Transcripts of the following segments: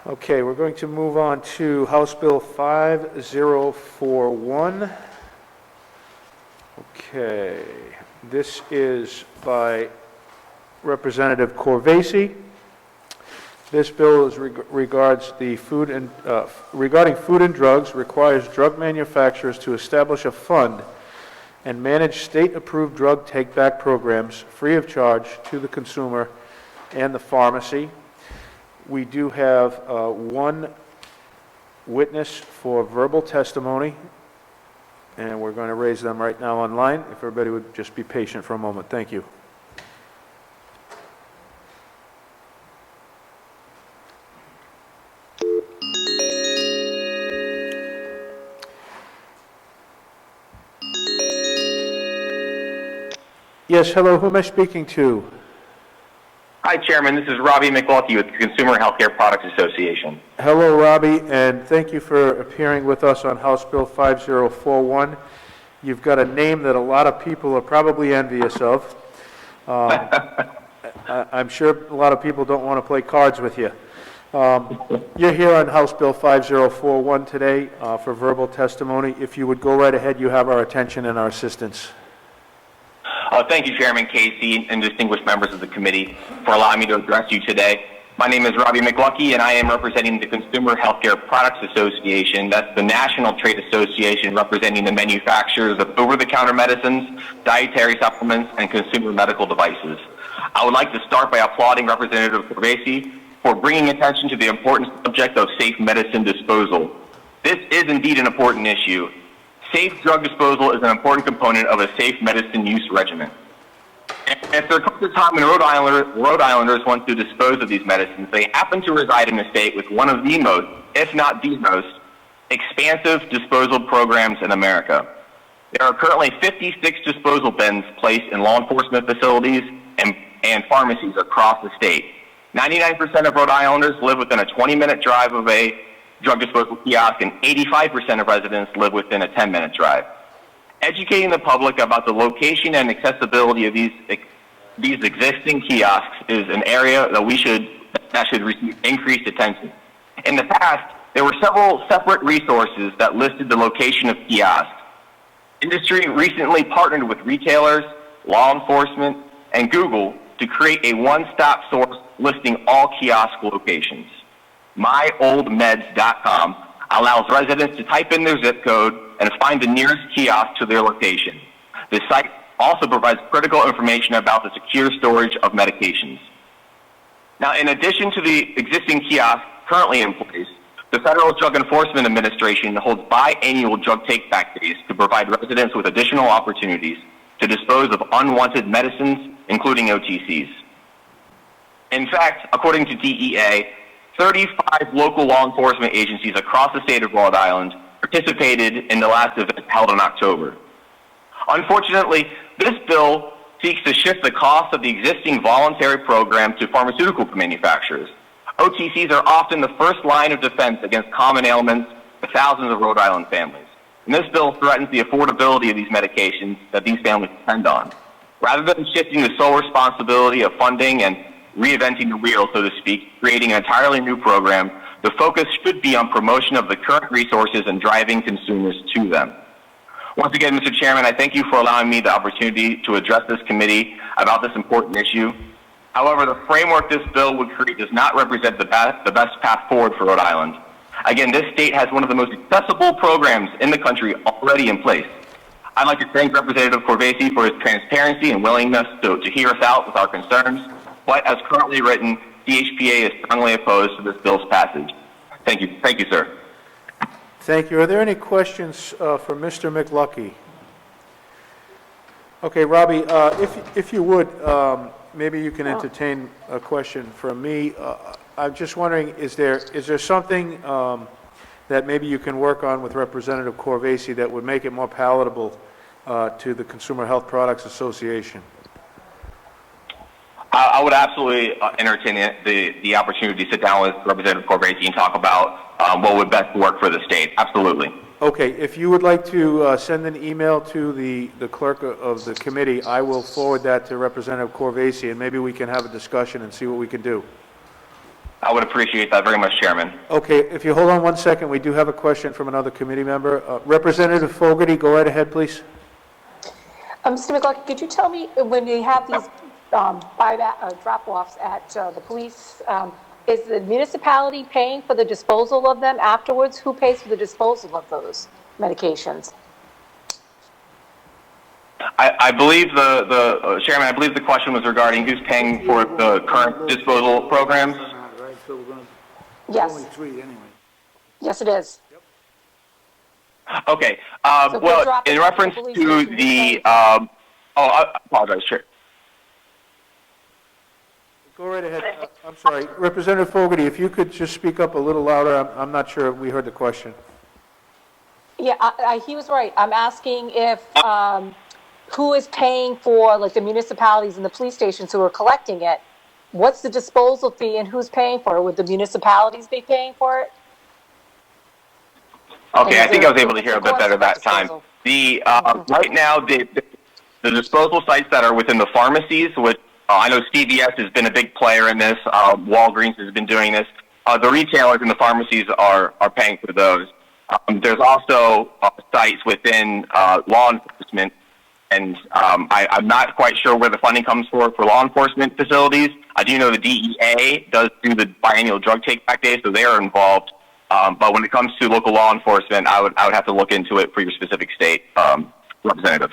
Okay, we're going to move on to House Bill 5041. Okay, this is by Representative Corvese. This bill is regards the regarding food and drugs, requires drug manufacturers to establish a fund and manage state-approved drug take-back programs free of charge to the consumer and the pharmacy. We do have one witness for verbal testimony, and we're going to raise them right now online. If everybody would just be patient for a moment. Thank you. Yes, hello, who am I speaking to? Hi, Chairman. This is Robbie McLaughlin with the Consumer Healthcare Products Association. Hello, Robbie, and thank you for appearing with us on House Bill 5041. You've got a name that a lot of people are probably envious of. I'm sure a lot of people don't want to play cards with you. You're here on House Bill 5041 today for verbal testimony. If you would go right ahead, you have our attention and our assistance. Thank you, Chairman Casey, and distinguished members of the committee for allowing me to address you today. My name is Robbie McLucky, and I am representing the Consumer Healthcare Products Association. That's the national trade association representing the manufacturers of over-the-counter medicines, dietary supplements, and consumer medical devices. I would like to start by applauding Representative Corvese for bringing attention to the important subject of safe medicine disposal. This is indeed an important issue. Safe drug disposal is an important component of a safe medicine use regimen. If there comes a time when Rhode Islanders want to dispose of these medicines, they happen to reside in a state with one of the most, if not the most, expansive disposal programs in America. There are currently 56 disposal bins placed in law enforcement facilities and pharmacies across the state. 99% of Rhode Islanders live within a 20-minute drive of a drug disposal kiosk, and 85% of residents live within a 10-minute drive. Educating the public about the location and accessibility of these existing kiosks is an area that should receive increased attention. In the past, there were several separate resources that listed the location of kiosks. Industry recently partnered with retailers, law enforcement, and Google to create a one-stop source listing all kiosk locations. MyOldMeds.com allows residents to type in their zip code and find the nearest kiosk to their location. The site also provides critical information about the secure storage of medications. Now, in addition to the existing kiosks currently in place, the Federal Drug Enforcement Administration holds biannual drug take-back days to provide residents with additional opportunities to dispose of unwanted medicines, including OTCs. In fact, according to DEA, 35 local law enforcement agencies across the state of Rhode Island participated in the last event held in October. Unfortunately, this bill seeks to shift the cost of the existing voluntary program to pharmaceutical manufacturers. OTCs are often the first line of defense against common ailments for thousands of Rhode Island families. And this bill threatens the affordability of these medications that these families depend on. Rather than shifting the sole responsibility of funding and reinventing the wheel, so to speak, creating an entirely new program, the focus should be on promotion of the current resources and driving consumers to them. Once again, Mr. Chairman, I thank you for allowing me the opportunity to address this committee about this important issue. However, the framework this bill would create does not represent the best path forward for Rhode Island. Again, this state has one of the most accessible programs in the country already in place. I'd like to thank Representative Corvese for his transparency and willingness to hear us out with our concerns. But as currently written, DHPA is strongly opposed to this bill's passage. Thank you, sir. Thank you. Are there any questions for Mr. McLucky? Okay, Robbie, if you would, maybe you can entertain a question from me. I'm just wondering, is there something that maybe you can work on with Representative Corvese that would make it more palatable to the Consumer Health Products Association? I would absolutely entertain the opportunity to sit down with Representative Corvese and talk about what would best work for the state. Absolutely. Okay, if you would like to send an email to the clerk of the committee, I will forward that to Representative Corvese, and maybe we can have a discussion and see what we can do. I would appreciate that very much, Chairman. Okay, if you hold on one second, we do have a question from another committee member. Representative Fogarty, go right ahead, please. Mr. McLaughlin, could you tell me when you have these drop-offs at the police, is the municipality paying for the disposal of them afterwards? Who pays for the disposal of those medications? I believe Chairman, I believe the question was regarding who's paying for the current disposal programs. Right, so we're gonna, Yes. only 3 anyway. Yes, it is. Okay. So if they're Well, dropping in off at the reference police to station, the, okay. I apologize, Chair. Go right ahead. I'm sorry. Representative Fogarty, if you could just speak up a little louder, I'm not sure we heard the question. Yeah, he was right. I'm asking if, who is paying for, like, the municipalities and the police stations who are collecting it? What's the disposal fee and who's paying for it? Would the municipalities be paying for it? Okay, I think I was able to What's hear the a bit cost better of that that time. disposal? The right now, the disposal sites that are within the pharmacies, which I know CVS has been a big player in this. Walgreens has been doing this. The retailers and the pharmacies are paying for those. There's also sites within law enforcement, and I'm not quite sure where the funding comes for law enforcement facilities. I do know the DEA does do the biannual drug take-back days, so they are involved. But when it comes to local law enforcement, I would have to look into it for your specific state, Representative.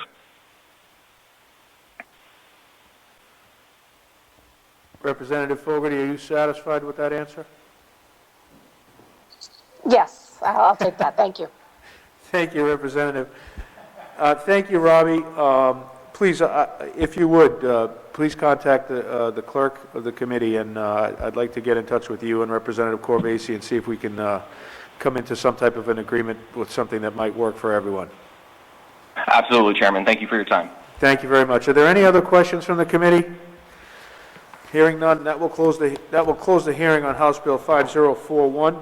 Representative Fogarty, are you satisfied with that answer? Yes, I'll take that. Thank you. Thank you, Representative. Thank you, Robbie. Please, if you would, please contact the clerk of the committee, and I'd like to get in touch with you and Representative Corvasi and see if we can come into some type of an agreement with something that might work for everyone. Absolutely, Chairman. Thank you for your time. Thank you very much. Are there any other questions from the committee? Hearing none, that will close the hearing on House Bill 5041.